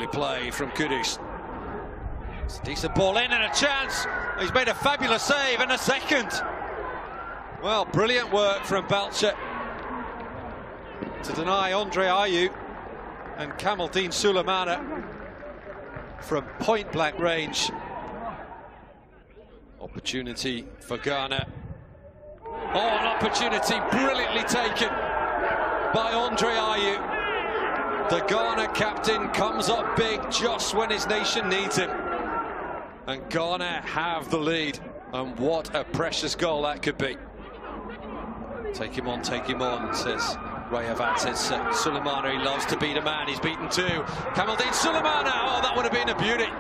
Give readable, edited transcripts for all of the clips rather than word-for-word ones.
Lovely play from Kudus. It's a decent ball in and a chance. He's made a fabulous save and a second. Well, brilliant work from Belcher to deny Andre Ayew and Kamaldeen Sulemana from point-blank range. Opportunity for Ghana. Oh, an opportunity brilliantly taken by Andre Ayew. The Ghana captain comes up big just when his nation needs him. And Ghana have the lead. And what a precious goal that could be. Take him on, says Rayavat. Says Sulemana, he loves to beat a man. He's beaten two. Kamaldeen Sulemana, oh, that would have been a beauty.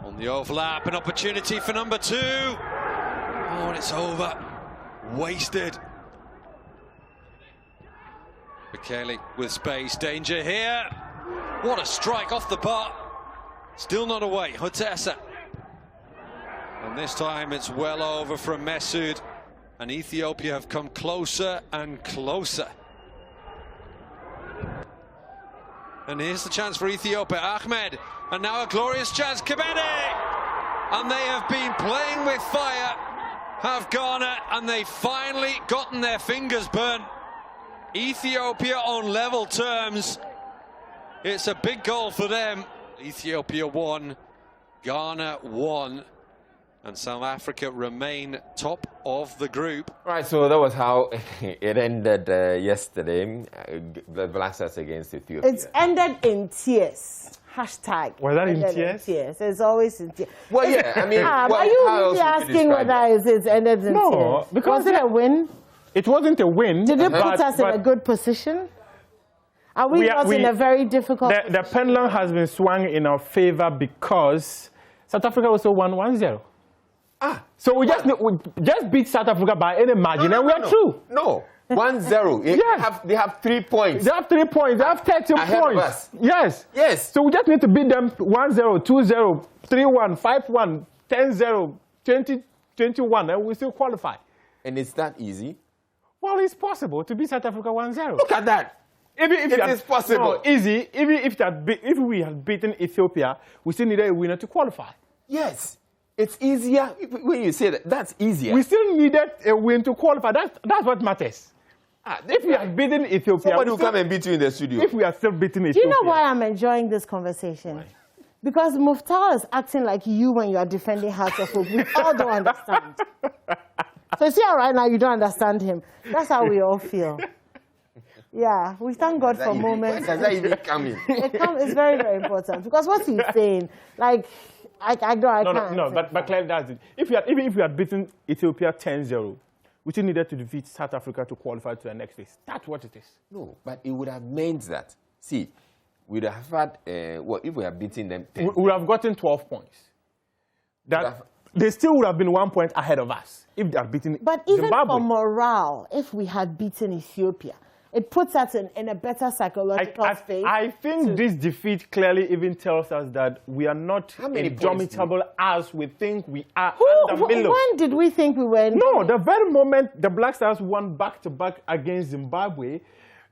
On the overlap, an opportunity for number two. Oh, and it's over. Wasted. Bekele with space, danger here. What a strike off the bar. Still not away, Hotessa. And this time it's well over from Mesut. And Ethiopia have come closer and closer. And here's the chance for Ethiopia, Ahmed. And now a glorious chance, Kebede! And they have been playing with fire, have Ghana, and they've finally gotten their fingers burnt. Ethiopia on level terms. It's a big goal for them. Ethiopia won, Ghana won, and South Africa remain top of the group. Right, so that was how it ended yesterday, the Black Stars against Ethiopia. It's ended in tears. Hashtag. Was that in tears? It's always in tears. Well, yeah, I mean, are you really asking whether it's ended in tears? No, because was it a win? It wasn't a win. Did it put us in a good position? Are we not in a very difficult position? The pendulum has been swung in our favor because South Africa also won 1-0. So we just beat South Africa by any margin, and we are through. No, 1-0. Yes. They have 3 points. They have 3 points. They have 13 Ahead points. Of us. Yes. Yes. So we just need to beat them 1-0, 2-0, 3-1, 5-1, 10-0, 20-21, and we still qualify. And it's that easy? Well, it's possible to beat South Africa 1-0. Look at that. It is possible. No, easy. Even if we had beaten Ethiopia, we still needed a winner to qualify. Yes. It's easier when you say that. That's easier. We still needed a win to qualify. That's what matters. If we had beaten Ethiopia... Somebody will come and beat you in the studio. If we are still beating Ethiopia... Do you know why I'm enjoying this conversation? Why? Because Muftar is acting like you when you are defending Hearts of Hope. We all don't understand. So see how right now you don't understand him. That's how we all feel. Yeah, we thank God for moments. Does that even come in? It's very, very important. Because what he's saying, like... I can't. No, but clearly that's it. Even if we had beaten Ethiopia 10-0, we still needed to defeat South Africa to qualify to the next phase. That's what it is. No, but it would have meant that. See, we'd have had, if we had beaten them 10, we would have gotten 12 points. They still would have been 1 point ahead of us if they had beaten But even Zimbabwe. for morale, if we had beaten Ethiopia, it puts us in a better psychological space. I think this defeat clearly even tells us that we are not indomitable as we think we are. When did we think we were? No, the very moment the Black Stars won back-to-back against Zimbabwe,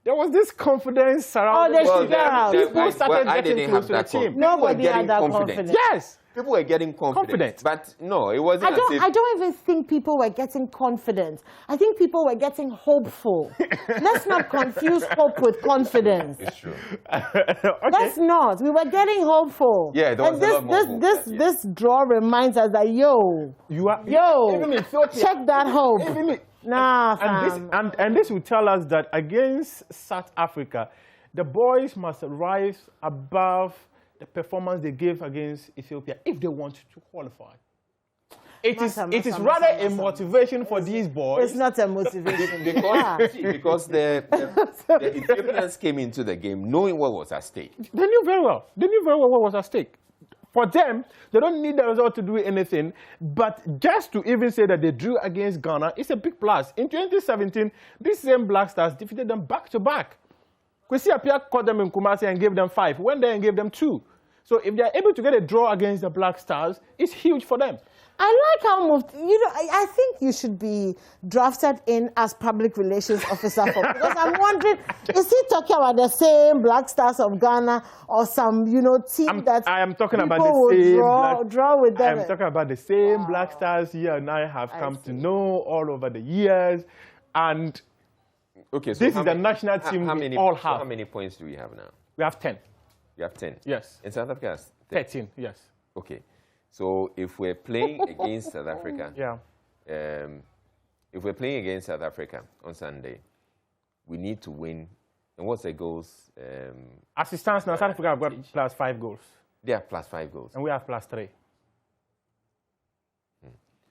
there was this confidence surrounding. Oh, they should get out. People started getting close to the team. Nobody had that confidence. Yes. People were getting confident. But no, it wasn't I don't even think people were getting confident. I think people were getting hopeful. Let's not confuse hope with confidence. It's true. Okay. Let's not. We were getting hopeful. Yeah, there was a lot more hope. This draw reminds us that, check that hope. Nah, fam. And this will tell us that against South Africa, the boys must rise above the performance they gave against Ethiopia if they want to qualify. It is rather a motivation for these boys. It's not a motivation. because the Ethiopians came into the game knowing what was at stake. They knew very well. They knew very well what was at stake. For them, they don't need the result to do anything. But just to even say that they drew against Ghana, it's a big plus. In 2017, these same Black Stars defeated them back-to-back. Kwesi Appiah caught them in Kumasi and gave them 5. Went there and gave them 2. So if they're able to get a draw against the Black Stars, it's huge for them. I like how I think you should be drafted in as public relations officer because I'm wondering, is he talking about the same Black Stars of Ghana or some, team that I am talking about people the same will draw with them? I am talking about the same Black Stars you and I have come to know all over the years. And okay, so this is the national team we all have. How many points do we have now? We have 10. You have 10? Yes. In South Africa? 13, yes. Okay. So if we're playing against South Africa, if we're playing against South Africa on Sunday, we need to win. And what's the goals? As it stands now, South Africa have got +5 goals. They have +5 goals. And we have +3.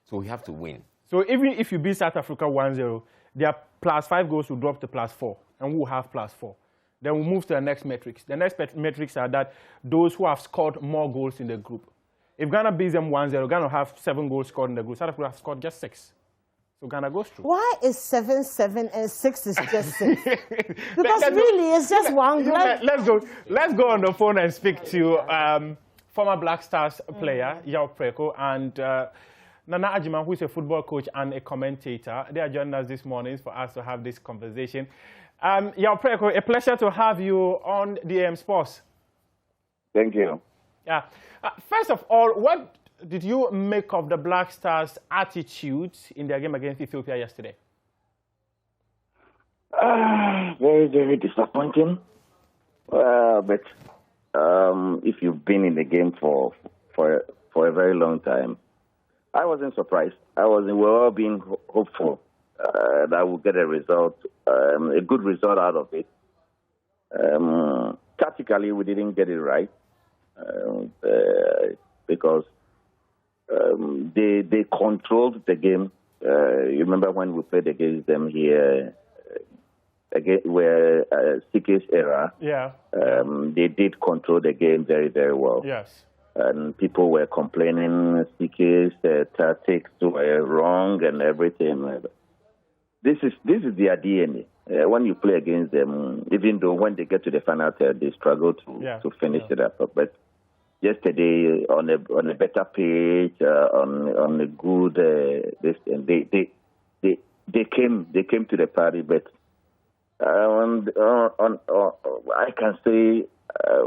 So we have to win. So even if you beat South Africa 1-0, their +5 goals will drop to +4, and we'll have +4. Then we'll move to the next metrics. The next metrics are that those who have scored more goals in the group. If Ghana beats them 1-0, Ghana will have 7 goals scored in the group. South Africa have scored just 6. So Ghana goes through. Why is 7, 7, and 6 is just 6? Because really, it's just one. Let's go on the phone and speak to former Black Stars player, Yao Preko, and Nana Ajiman, who is a football coach and a commentator. They are joining us this morning for us to have this conversation. Yao Preko, a pleasure to have you on the AM Sports. Thank you. Yeah. First of all, what did you make of the Black Stars' attitude in their game against Ethiopia yesterday? Very, very disappointing. But if you've been in the game for a very long time, I wasn't surprised. We were all being hopeful that we'll get a result, a good result out of it. Tactically, we didn't get it right because they controlled the game. You remember when we played against them here, where CK's era, they did control the game very, very well. Yes. And people were complaining CK's tactics were wrong and everything. This is their DNA. When you play against them, even though when they get to the final third, they struggle to finish it up. But yesterday, on a better pitch, on a good, they came to the party. But I can say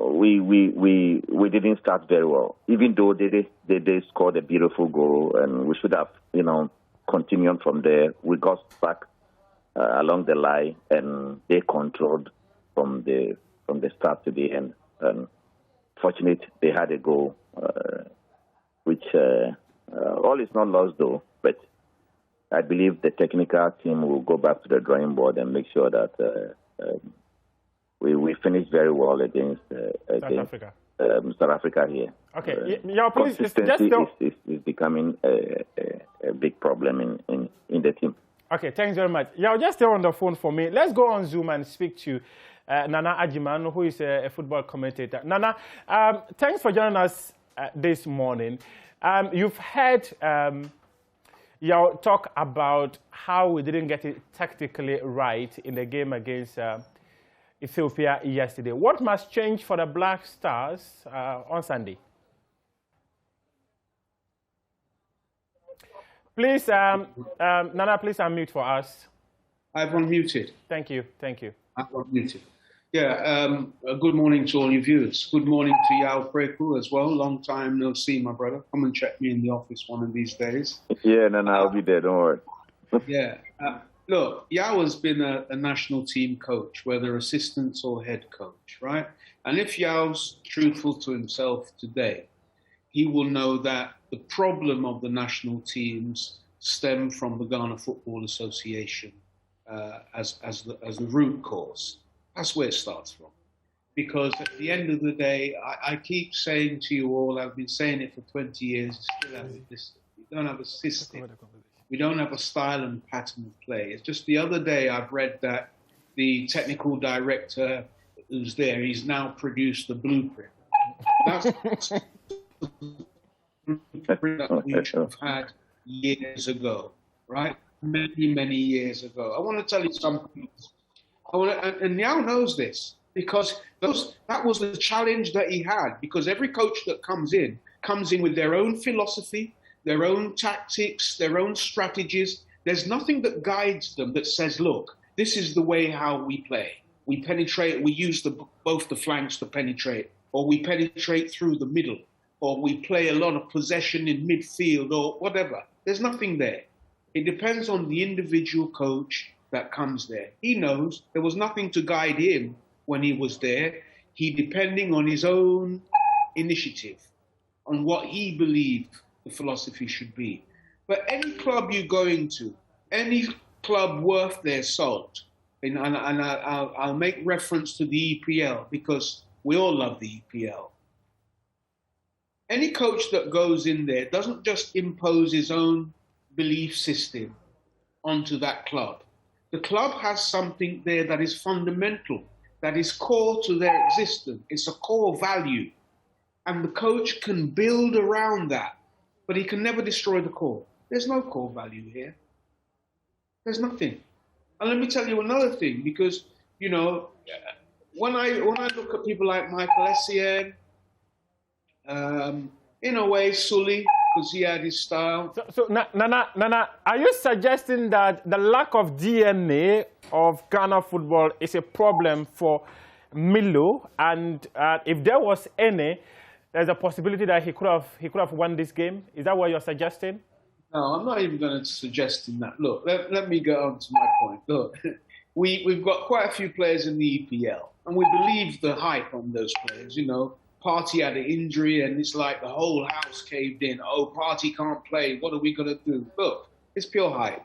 we didn't start very well. Even though they scored a beautiful goal, and we should have continued from there. We got stuck along the line, and they controlled from the start to the end. And fortunately, they had a goal, which all is not lost though. But I believe the technical team will go back to the drawing board and make sure that we finish very well against South Africa here. Okay, consistency is becoming a big problem in the team. Okay, thanks very much. Yeah, just stay on the phone for me. Let's go on Zoom and speak to Nana Ajiman, who is a football commentator. Nana, thanks for joining us this morning. You've heard Yao talk about how we didn't get it tactically right in the game against Ethiopia yesterday. What must change for the Black Stars on Sunday? Please, Nana, please unmute for us. I've unmuted. Thank you. I've unmuted. Yeah, good morning to all your viewers. Good morning to Yao Preko as well. Long time no see, my brother. Come and check me in the office one of these days. Yeah, Nana, I'll be there, don't worry. Yeah. Look, Yao has been a national team coach, whether assistant or head coach, right? And if Yao's truthful to himself today, he will know that the problem of the national teams stem from the Ghana Football Association as the root cause. That's where it starts from. Because at the end of the day, I keep saying to you all, I've been saying it for 20 years, we don't have a system. We don't have a style and pattern of play. It's just the other day I've read that the technical director who's there, he's now produced the blueprint. That's the blueprint that we should have had years ago, right? Many, many years ago. I want to tell you something. And Yao knows this because that was the challenge that he had, because every coach that comes in with their own philosophy, their own tactics, their own strategies. There's nothing that guides them that says, look, this is the way how we play. We penetrate, we use both the flanks to penetrate, or we penetrate through the middle, or we play a lot of possession in midfield, or whatever. There's nothing there. It depends on the individual coach that comes there. He knows there was nothing to guide him when he was there. He depending on his own initiative, on what he believed the philosophy should be. But any club you go into, any club worth their salt, and I'll make reference to the EPL because we all love the EPL. Any coach that goes in there doesn't just impose his own belief system onto that club. The club has something there that is fundamental, that is core to their existence. It's a core value. And the coach can build around that, but he can never destroy the core. There's no core value here. There's nothing. And let me tell you another thing, because, you know, when I look at people like Michael Essien, in a way, Sully, because he had his style. So Nana, are you suggesting that the lack of DNA of Ghana football is a problem for Milo, and if there was any, there's a possibility that he could have won this game? Is that what you're suggesting? No, I'm not even going to suggest that. Look, let me go on to my point. Look, we've got quite a few players in the EPL, and we believe the hype on those players. You know, Partey had an injury, and it's like the whole house caved in. Oh, Partey can't play. What are we going to do? Look, it's pure hype.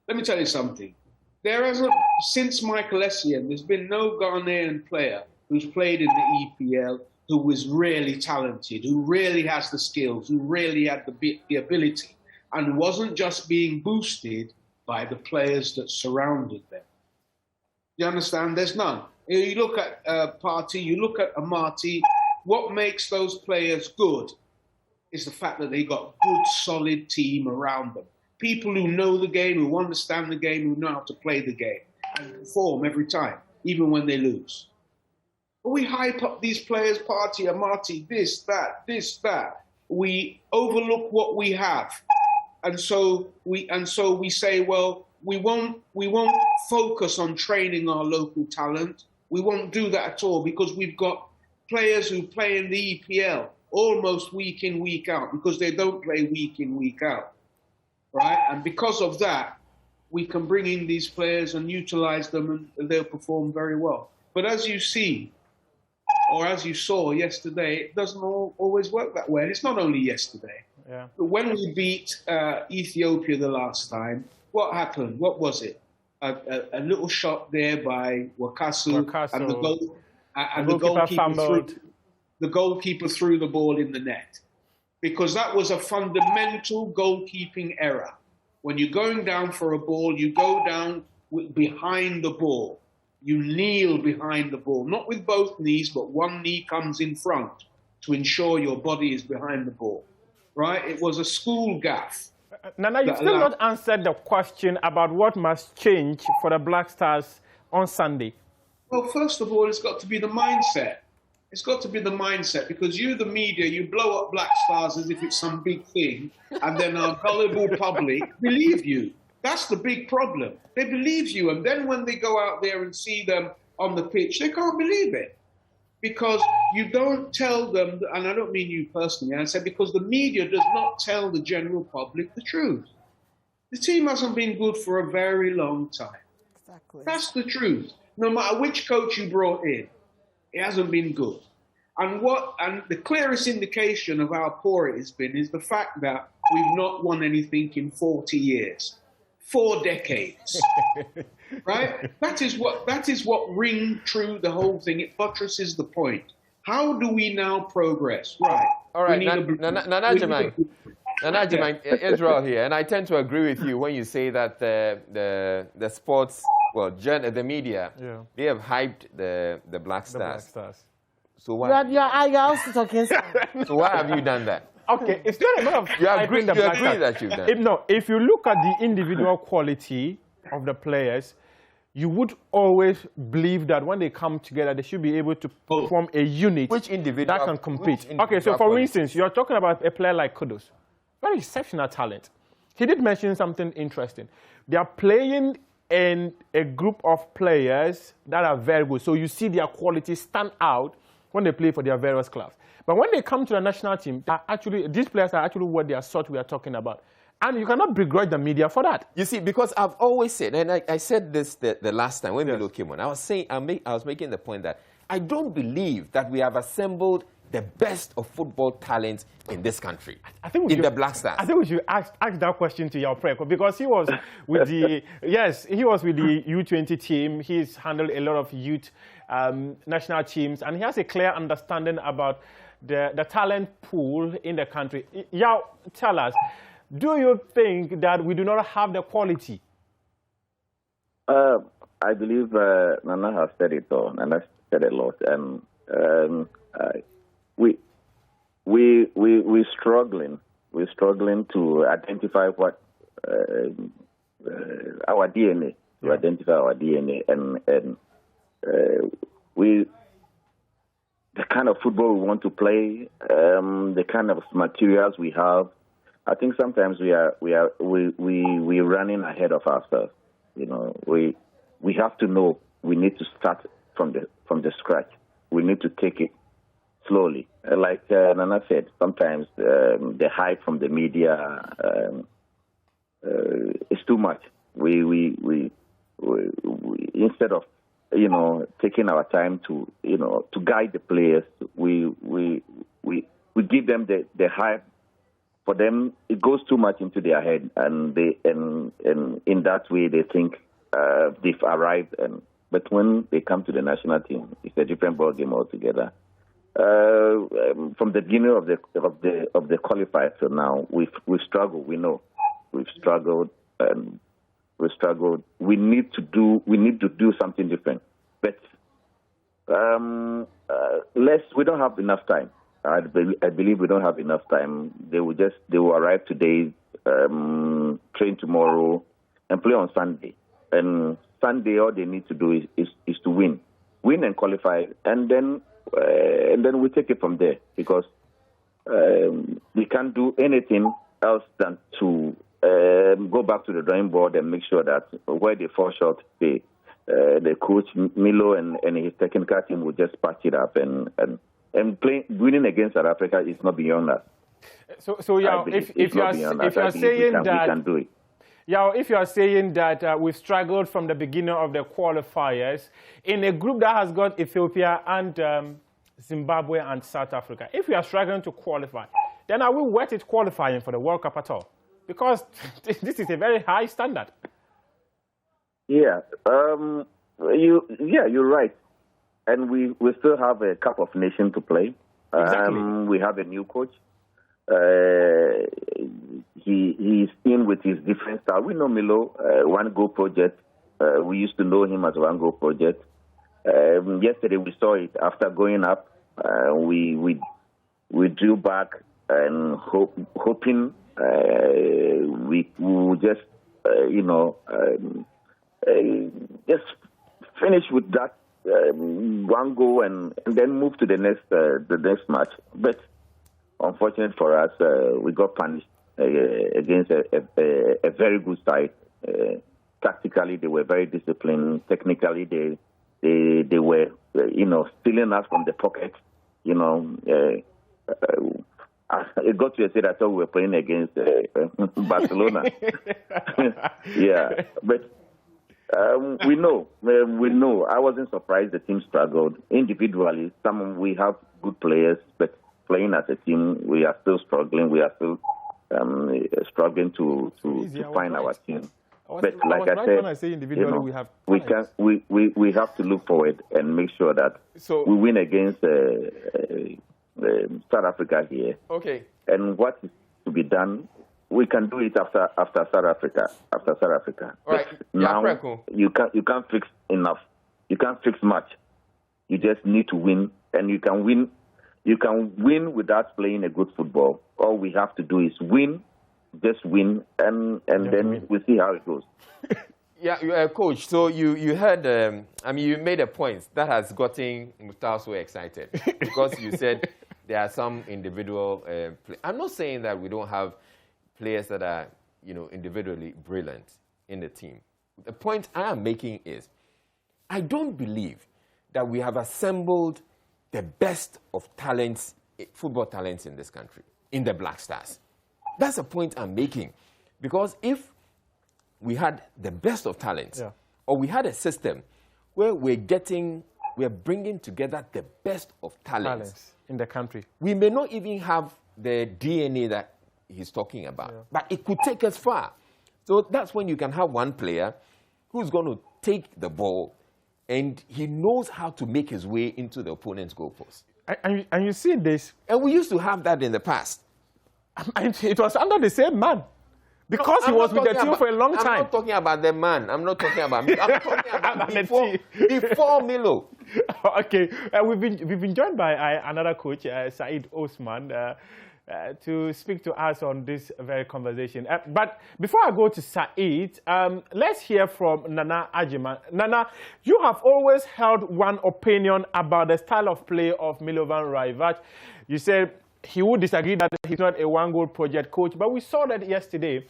Let me tell you something. There hasn't, since Michael Essien, there's been no Ghanaian player who's played in the EPL who was really talented, who really has the skills, who really had the ability, and wasn't just being boosted by the players that surrounded them. You understand? There's none. You look at Partey, you look at Amati. What makes those players good is the fact that they got a good, solid team around them. People who know the game, who understand the game, who know how to play the game, and perform every time, even when they lose. But we hype up these players, Partey, Amati, this, that. We overlook what we have. And so we say, well, we won't focus on training our local talent. We won't do that at all because we've got players who play in the EPL almost week in, week out, because they don't play week in, week out, right? And because of that, we can bring in these players and utilize them, and they'll perform very well. But as you see, or as you saw yesterday, it doesn't always work that way. And it's not only yesterday. Yeah. But when we beat Ethiopia the last time, what happened? What was it? A little shot there by Wakasu, and the goalkeeper threw the ball in the net, because that was a fundamental goalkeeping error. When you're going down for a ball, you go down behind the ball. You kneel behind the ball, not with both knees, but one knee comes in front to ensure your body is behind the ball, right? It was a school gaffe. Nana, you've still not answered the question about what must change for the Black Stars on Sunday. Well, first of all, it's got to be the mindset. It's got to be the mindset, because you, the media, you blow up Black Stars as if it's some big thing, and then our gullible public believe you. That's the big problem. They believe you, and then when they go out there and see them on the pitch, they can't believe it. Because you don't tell them, and I don't mean you personally, I said because the media does not tell the general public the truth. The team hasn't been good for a very long time. Exactly. That's the truth. No matter which coach you brought in, it hasn't been good. And the clearest indication of how poor it has been is the fact that we've not won anything in 40 years. 4 decades, right? That is what ring true the whole thing. It buttresses the point. How do we now progress? Right. All right, Nana Jemai, Israel here, and I tend to agree with you when you say that the sports, well, the media, they have hyped the Black Stars. So why? You're also talking. So why have you done that? Okay, it's not a matter of you agree that you've done. If you look at the individual quality of the players, you would always believe that when they come together, they should be able to form a unit that can compete. Okay, so for instance, you're talking about a player like Kudus. very exceptional talent. He did mention something interesting. They are playing in a group of players that are very good. So you see their quality stand out when they play for their various clubs. But when they come to the national team, these players are actually what they are sort we are talking about. And you cannot begrudge the media for that. You see, because I've always said, and I said this the last time when Milo came on, I was making the point that I don't believe that we have assembled the best of football talent in this country, the Black Stars. I think we should ask that question to Yao, because he was with the he was with the U20 team. He's handled a lot of youth national teams, and he has a clear understanding about the talent pool in the country. Yao, tell us, do you think that we do not have the quality? I believe Nana has said it all, and I've said a lot, and we're struggling. We're struggling to identify what our DNA, to identify our DNA, and the kind of football we want to play, the kind of materials we have. I think sometimes we're running ahead of ourselves. You know, we have to know we need to start from the scratch. We need to take it slowly. Like Nana said, sometimes the hype from the media is too much. We instead of taking our time to to guide the players, we give them the hype. For them, it goes too much into their head, and in that way they think they've arrived. But when they come to the national team, it's a different ball game altogether. From the beginning of the qualifiers to now, we've struggled. We know we've struggled, and we struggled. We need to do something different. But we don't have enough time. I believe we don't have enough time. They will arrive today, train tomorrow, and play on Sunday. And Sunday, all they need to do is to win and qualify, and then we take it from there, because we can't do anything else than to go back to the drawing board and make sure that where they fall short, the coach Milo and his technical team will just patch it up and winning against South Africa is not beyond us. So yeah, if you are saying that we can do it. Yeah, if you are saying that we've struggled from the beginning of the qualifiers in a group that has got Ethiopia and Zimbabwe and South Africa, if we are struggling to qualify, then are we worth it qualifying for the World Cup at all? Because this is a very high standard. Yeah, you're right. And we still have a Cup of Nations to play. Exactly. We have a new coach. He's in with his different style. We know Milo, One Goal Project. We used to know him as One Goal Project. Yesterday we saw it. After going up, we drew back and hoping we will just just finish with that one goal and then move to the next match. But unfortunately for us, we got punished against a very good side. Tactically, they were very disciplined. Technically, they were stealing us from the pocket. It got to a stage I thought we were playing against Barcelona. Yeah, but we know. I wasn't surprised the team struggled individually. We have good players, but playing as a team, we are still struggling. We are still struggling to find our team. But like I said, when I say individually, we have to look forward and make sure that we win against South Africa here. Okay. And what is to be done, we can do it after South Africa. All right. Now you can't fix enough. You can't fix much. You just need to win, and you can win. You can win without playing a good football. All we have to do is win, just win, and then we'll see how it goes. Yeah, Coach, so you heard, you made a point that has gotten Mukhtar so excited because you said there are some individual I'm not saying that we don't have players that are, individually brilliant in the team. The point I am making is, I don't believe that we have assembled the best of talents, football talents in this country, in the Black Stars. That's the point I'm making. Because if we had the best of talents, or we had a system where we're bringing together the best of talents in the country, we may not even have the DNA that he's talking about, but it could take us far. So that's when you can have one player who's going to take the ball and he knows how to make his way into the opponent's goalpost. And you see this. And we used to have that in the past. And it was under the same man. Because he was with the team for a long time. I'm not talking about the man. I'm not talking about me. I'm talking about before Milo. Okay. We've been joined by another coach, Saeed Osman, to speak to us on this very conversation. But before I go to Saeed, let's hear from Nana Agyeman. Nana, you have always held one opinion about the style of play of Milovan Raivac. You said he would disagree that he's not a one-goal project coach, but we saw that yesterday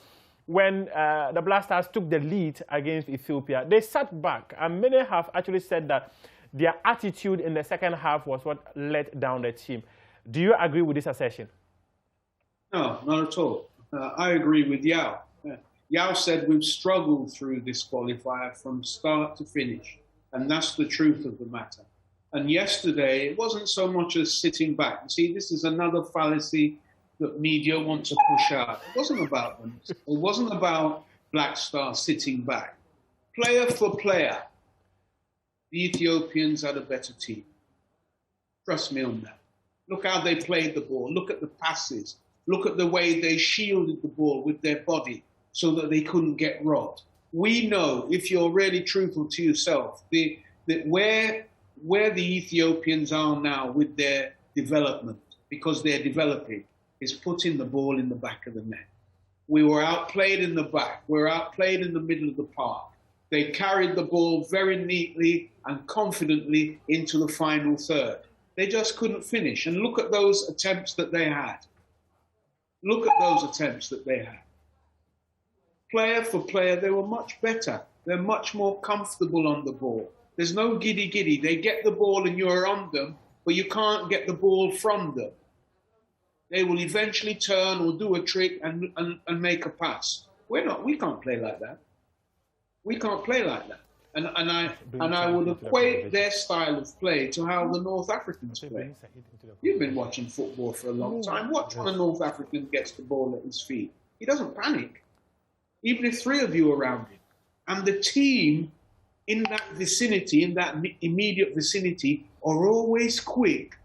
when the Black Stars took the lead against Ethiopia. They sat back, and many have actually said that their attitude in the second half was what let down the team. Do you agree with this assertion? No, not at all. I agree with Yao. Yao said we've struggled through this qualifier from start to finish, and that's the truth of the matter. And yesterday, it wasn't so much as sitting back. You see, this is another fallacy that media want to push out. It wasn't about them. It wasn't about Black Stars sitting back. Player for player, the Ethiopians had a better team. Trust me on that. Look how they played the ball. Look at the passes. Look at the way they shielded the ball with their body so that they couldn't get robbed. We know, if you're really truthful to yourself, that where the Ethiopians are now with their development, because they're developing, is putting the ball in the back of the net. We were outplayed in the back. We were outplayed in the middle of the park. They carried the ball very neatly and confidently into the final third. They just couldn't finish. And look at those attempts that they had. Look at those attempts that they had. Player for player, they were much better. They're much more comfortable on the ball. There's no giddy-giddy. They get the ball and you're on them, but you can't get the ball from them. They will eventually turn or do a trick and make a pass. We can't play like that. We can't play like that. And I would equate their style of play to how the North Africans play. You've been watching football for a long time. Watch when a North African gets the ball at his feet. He doesn't panic, even if three of you are around him. And the team in that vicinity, in that immediate vicinity, are always quick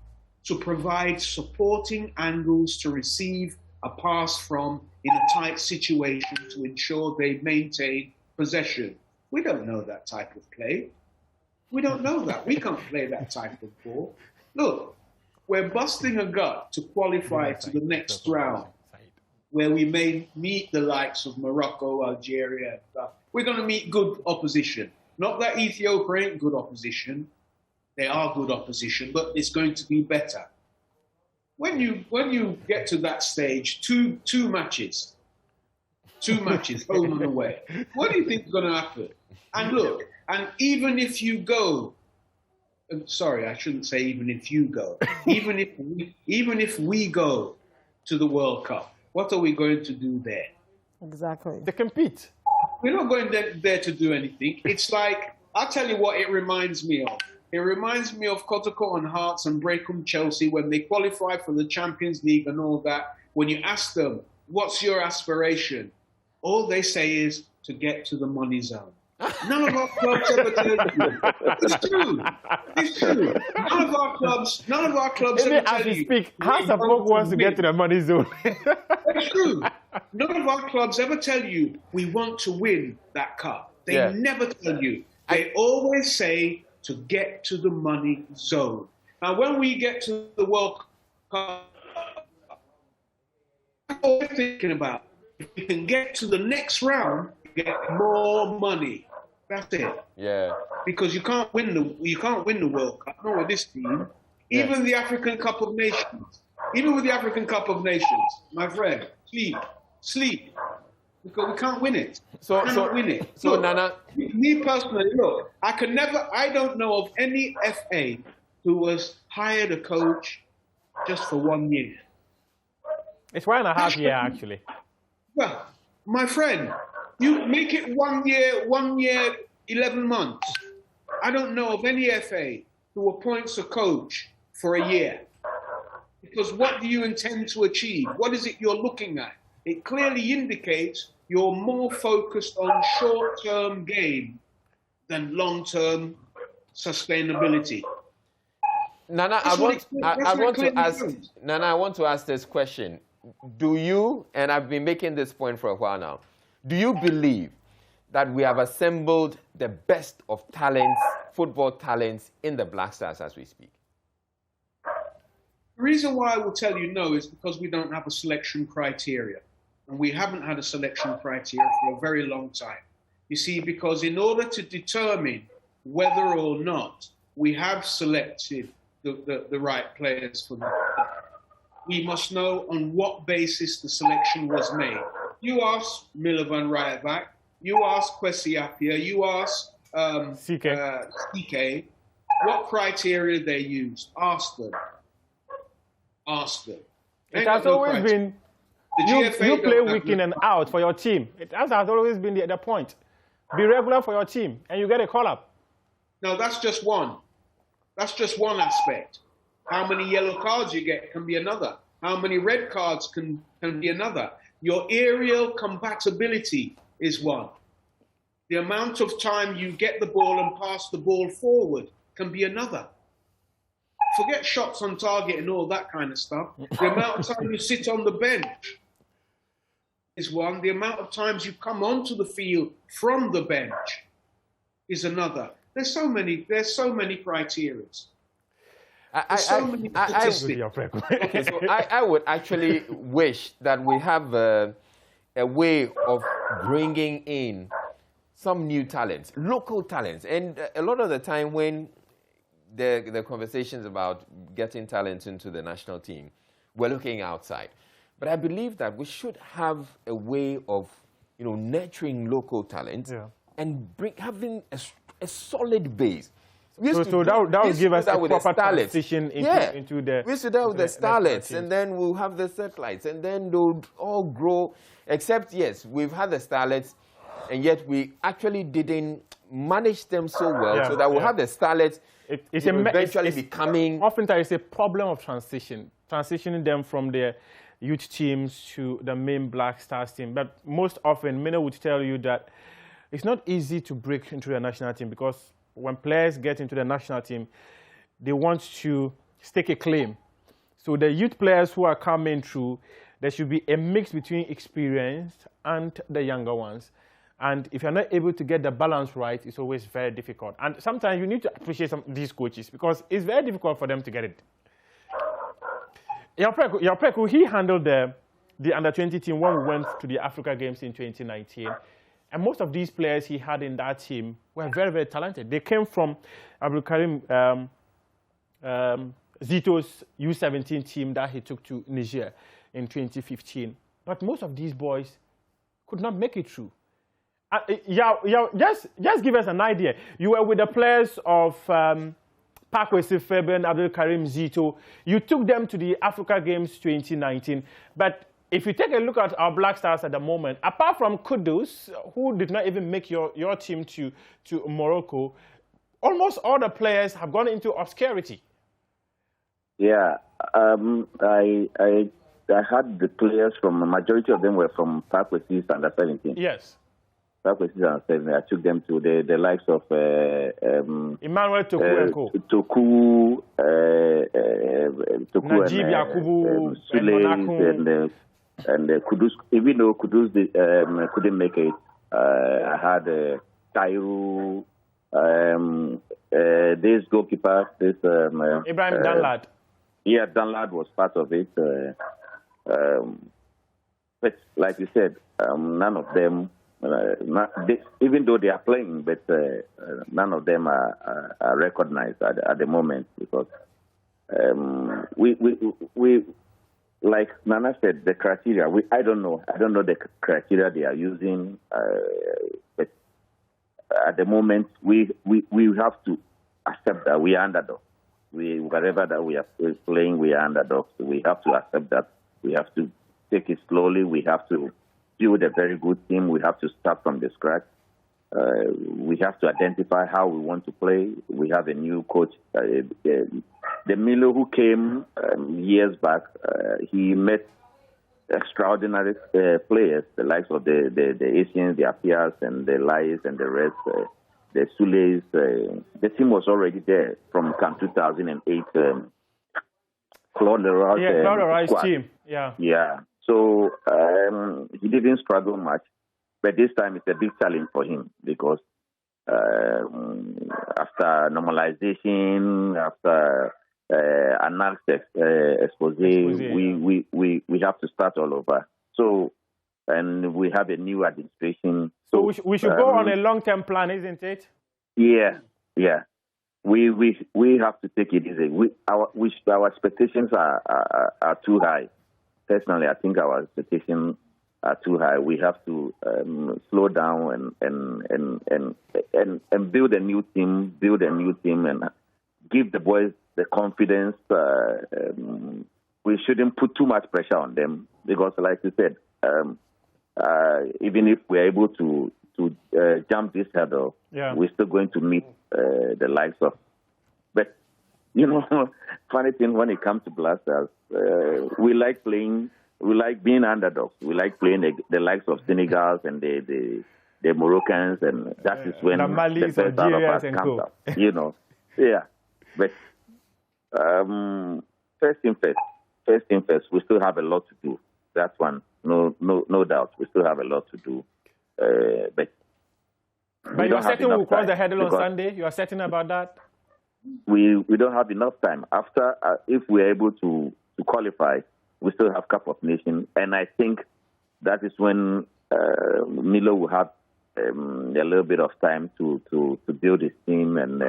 to provide supporting angles to receive a pass from in a tight situation to ensure they maintain possession. We don't know that type of play. We don't know that. We can't play that type of ball. Look, we're busting a gut to qualify to the next round, where we may meet the likes of Morocco, Algeria, and stuff. We're going to meet good opposition. Not that Ethiopia ain't good opposition. They are good opposition, but it's going to be better. When you get to that stage, two matches, home and away, what do you think is going to happen? And look, and even if you go, sorry, I shouldn't say even if you go, even if we go to the World Cup, what are we going to do there? Exactly. They compete. We're not going there to do anything. It's like, I'll tell you what it reminds me of. It reminds me of Kotoko and Hearts and Brecum Chelsea when they qualify for the Champions League and all that. When you ask them, what's your aspiration? All they say is to get to the money zone. None of our clubs ever tell you. It's true. It's true. None of our clubs ever tell you. Speak, House of Hope wants to get to the money zone. It's true. None of our clubs ever tell you we want to win that cup. They never tell you. They always say to get to the money zone. Now, when we get to the World Cup, what we're thinking about, if we can get to the next round, get more money. That's it. Yeah. Because you can't win the World Cup. Not with this team. Even the African Cup of Nations. Even with the African Cup of Nations, my friend, sleep because we can't win it. So Look, Nana, me personally, look, I don't know of any FA who has hired a coach just for 1 year. It's 1.5 years, actually. Well, my friend, you make it 1 year, 11 months. I don't know of any FA who appoints a coach for a year. Because what do you intend to achieve? What is it you're looking at? It clearly indicates you're more focused on short-term gain than long-term sustainability. Nana, I want to ask this question. Do you, and I've been making this point for a while now, do you believe that we have assembled the best of talents, football talents, in the Black Stars as we speak? The reason why I will tell you no is because we don't have a selection criteria. And we haven't had a selection criteria for a very long time. You see, because in order to determine whether or not we have selected the right players for the club, we must know on what basis the selection was made. You ask Milovan Rajevac, you ask Kwesi Appiah, you ask CK, what criteria they used. Ask them. Ask them. It has always been, you play week in and out for your team. It has always been the point. Be regular for your team, and you get a call-up. No, that's just one. That's just one aspect. How many yellow cards you get can be another. How many red cards can be another. Your aerial compatibility is one. The amount of time you get the ball and pass the ball forward can be another. Forget shots on target and all that kind of stuff. The amount of time you sit on the bench is one. The amount of times you come onto the field from the bench is another. There's so many criteria. I would actually wish that we have a way of bringing in some new talents, local talents. And a lot of the time when the conversations about getting talent into the national team, we're looking outside. But I believe that we should have a way of, nurturing local talent and having a solid base. So that would give us a proper transition into the... We used to do that with the starlets, and then we'll have the satellites, and then they'll all grow. Except, yes, we've had the starlets, and yet we actually didn't manage them so well, so that we'll have the starlets eventually becoming... Oftentimes, it's a problem of transitioning them from their youth teams to the main Black Stars team. But most often, Mino would tell you that it's not easy to break into the national team because when players get into the national team, they want to stake a claim. So the youth players who are coming through, there should be a mix between experienced and the younger ones. And if you're not able to get the balance right, it's always very difficult. And sometimes you need to appreciate these coaches because it's very difficult for them to get it. Yapreku, he handled the under-20 team when we went to the Africa Games in 2019. And most of these players he had in that team were very, very talented. They came from Abdul Karim Zito's U17 team that he took to Niger in 2015. But most of these boys could not make it through. Just give us an idea. You were with the players of Pakwesi Feben, Abdul Karim Zito. You took them to the Africa Games 2019. But if you take a look at our Black Stars at the moment, apart from Kudus, who did not even make your team to Morocco, almost all the players have gone into obscurity. Yeah, I had the players from, the majority of them were from Pakwesi's under 17. Yes. Pakwesi's under 17. I took them to the likes of Emmanuel Toku Najib Yakubu, Sule, and Kudus. Even though Kudus couldn't make it, I had Tairu, this goalkeeper, this Ibrahim Danlad. Yeah, Danlad was part of it. But like you said, none of them, even though they are playing, but none of them are recognized at the moment because we like Nana said, the criteria. I don't know. I don't know the criteria they are using. But at the moment, we have to accept that we are underdogs. Wherever that we are playing, we are underdogs. We have to accept that. We have to take it slowly. We have to build a very good team. We have to start from the scratch. We have to identify how we want to play. We have a new coach. The Milo who came years back, he met extraordinary players, the likes of the Asians, the Apias, and the Lais, and the rest, the Suleis. The team was already there from Camp 2008. Claude Leroy's Claude Leroy's team. Yeah. So he didn't struggle much. But this time it's a big challenge for him because after normalization, after an expose, we have to start all over. So, and we have a new administration. So we should go on a long-term plan, isn't it? Yeah. We have to take it easy. Our expectations are too high. Personally, I think our expectations are too high. We have to slow down and build a new team, and give the boys the confidence. We shouldn't put too much pressure on them because, like you said, even if we're able to jump this hurdle, we're still going to meet the likes of. But funny thing when it comes to Blasters, we like playing. We like being underdogs. We like playing the likes of Senegals and the Moroccans, and that is when the best out of us comes out. Yeah. But first thing first, we still have a lot to do. That's one, no doubt. We still have a lot to do. But you are certain we'll cross the hurdle on Sunday? You are certain about that? We don't have enough time. After, if we're able to qualify, we still have Cup of Nations, and I think that is when Milo will have a little bit of time to build his team, and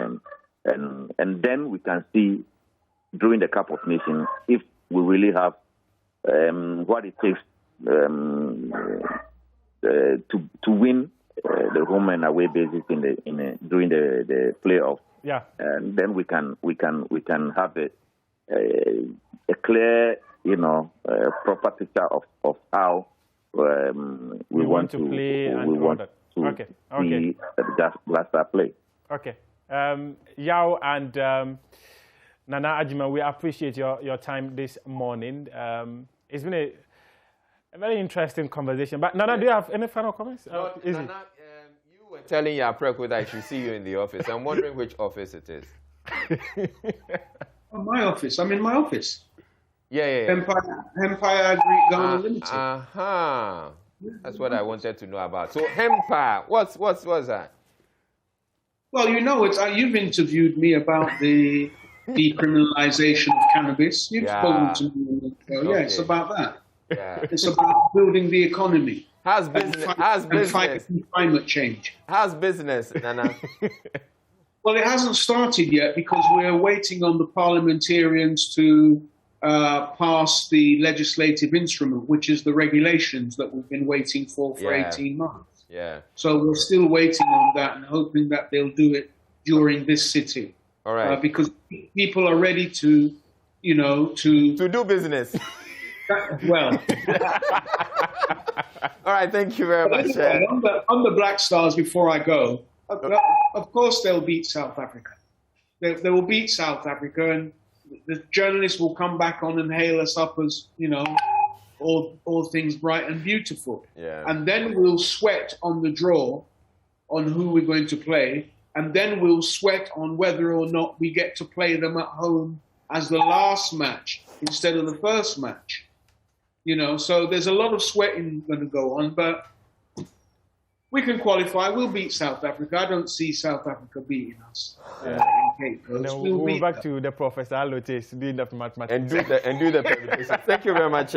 then we can see during the Cup of Nations if we really have what it takes to win the home and away basis during the playoff. Yeah, and then we can have a clear, proper picture of how we want to play and we want to see the Blaster play. Okay. Yao and Nana Agyeman, we appreciate your time this morning. It's been a very interesting conversation. But Nana, do you have any final comments? No, Nana, you were telling your Apreko that I should see you in the office. I'm wondering which office it is. My office. I'm in my office. Yeah. Empire Greek Ghana Limited. That's what I wanted to know about. So Empire, what's that? Well, you've interviewed me about the decriminalization of cannabis. You've spoken to me on the show. Yeah, it's about that. Yeah. It's about building the economy. How's business? And fighting climate change. How's business, Nana? Well, it hasn't started yet because we're waiting on the parliamentarians to pass the legislative instrument, which is the regulations that we've been waiting for 18 months. Yeah. So we're still waiting on that and hoping that they'll do it during this sitting. All right. Because people are ready to do business. Well. All right. Thank you very much. On the Black Stars, before I go, of course they'll beat South Africa. They will beat South Africa, and the journalists will come back on and hail us up as, all things bright and beautiful. Yeah. And then we'll sweat on the draw on who we're going to play. And then we'll sweat on whether or not we get to play them at home as the last match instead of the first match. So there's a lot of sweating going to go on, but we can qualify. We'll beat South Africa. I don't see South Africa beating us in Cape Coast. We'll move back to the Professor Alotes doing the mathematics. And do the presentation. Thank you very much,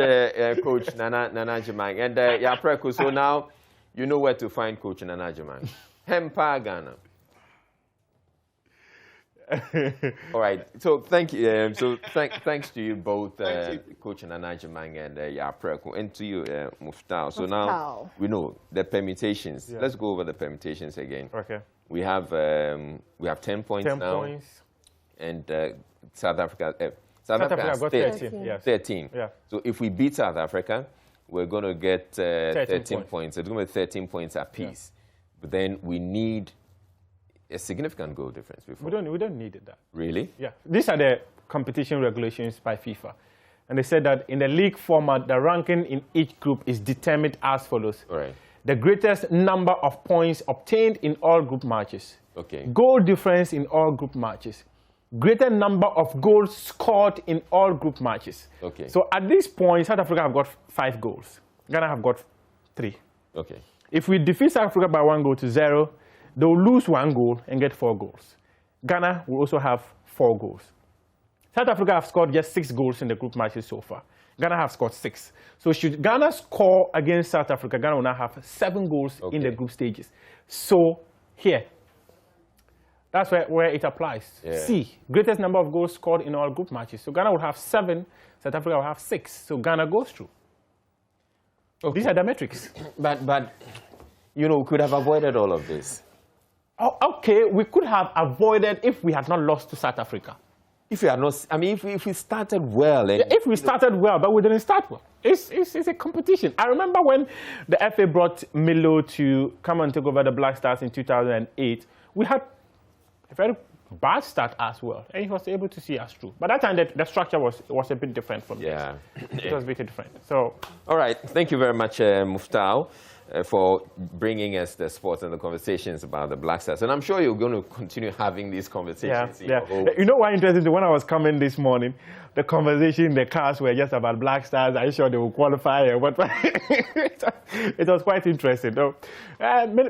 Coach Nana Agyeman. And Apreko, so now you know where to find Coach Nana Agyeman. Empire Ghana. All right. So thank you. Thanks to you both, Coach Nana Jemang and Yapreko, and to you, Muftau. So now we know the permutations. Yeah. Let's go over the permutations again. Okay. We have 10 points 10 now, points. And South Africa has got 13. Yes. 13. Yeah. So if we beat South Africa, we're going to get 13 points. It's going to be 13 points apiece. Yeah. But then we need a significant goal difference before. We don't need that. Really? Yeah. These are the competition regulations by FIFA. And they said that in the league format, the ranking in each group is determined as follows. All right. The greatest number of points obtained in all group matches. Okay. Goal difference in all group matches. Greater number of goals scored in all group matches. Okay. So at this point, South Africa have got 5 goals. Ghana have got 3. Okay. If we defeat South Africa by 1-0, they'll lose 1 goal and get 4 goals. Ghana will also have 4 goals. South Africa have scored just 6 goals in the group matches so far. Ghana have scored 6. So should Ghana score against South Africa, Ghana will now have 7 goals in the group stages. So here, that's where it applies. Yeah. C, greatest number of goals scored in all group matches. So Ghana will have 7, South Africa will have 6. So Ghana goes through. Okay. These are the metrics. But you know, we could have avoided all of this. Oh, okay, we could have avoided if we had not lost to South Africa. If we had not, I mean, if we started well. And, if we started well, but we didn't start well. It's a competition. I remember when the FA brought Milo to come and take over the Black Stars in 2008, we had a very bad start as well, and he was able to see us through. But that time, the structure was a bit different from this. It was a bit different. So, all right, thank you very much, Muftau, for bringing us the sports and the conversations about the Black Stars. And I'm sure you're going to continue having these conversations. Yeah. You know what interesting? When I was coming this morning, the conversation in the cars were just about Black Stars. Are you sure they will qualify? It was quite interesting, though.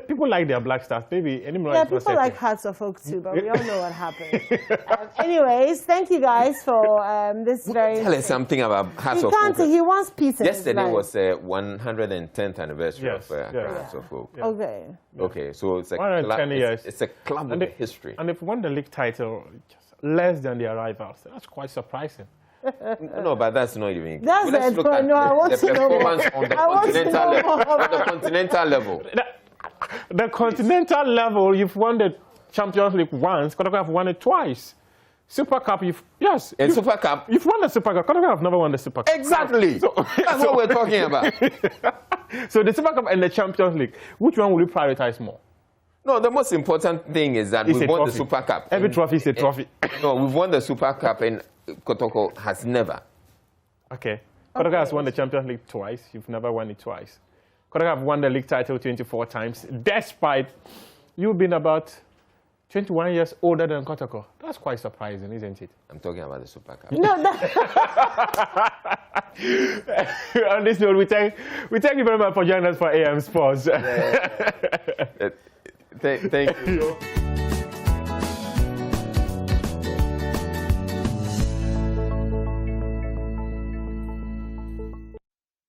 People like their Black Stars. Maybe anymore. Yeah, people like Hearts of Oak too, but we all know what happened. Anyways, thank you guys for this very. Tell us something about Hearts of Oak. He wants peace in his life. Yesterday was 110th anniversary of Hearts of Oak. Yeah. Okay. Okay, so it's a 110 years. It's a club with history. And they've won the league title just less than their rivals. That's quite surprising. No, but that's not even. That's the point. No, I want to know more. On the continental level. The continental level, you've won the Champions League once. Qatar have won it twice. Super Cup, Super Cup. You've won the Super Cup. Qatar have never won the Super Cup. Exactly. That's what we're talking about. So the Super Cup and the Champions League, which one will you prioritize more? No, the most important thing is that we won the Super Cup. Every trophy is a trophy. No, we've won the Super Cup and Kotoko has never. Okay. Kotoko has won the Champions League twice. You've never won it twice. Kotoko have won the league title 24 times, despite you being about 21 years older than Kotoko. That's quite surprising, isn't it? I'm talking about the Super Cup. No, on this note, we thank you very much for joining us for AM Sports. Thank you.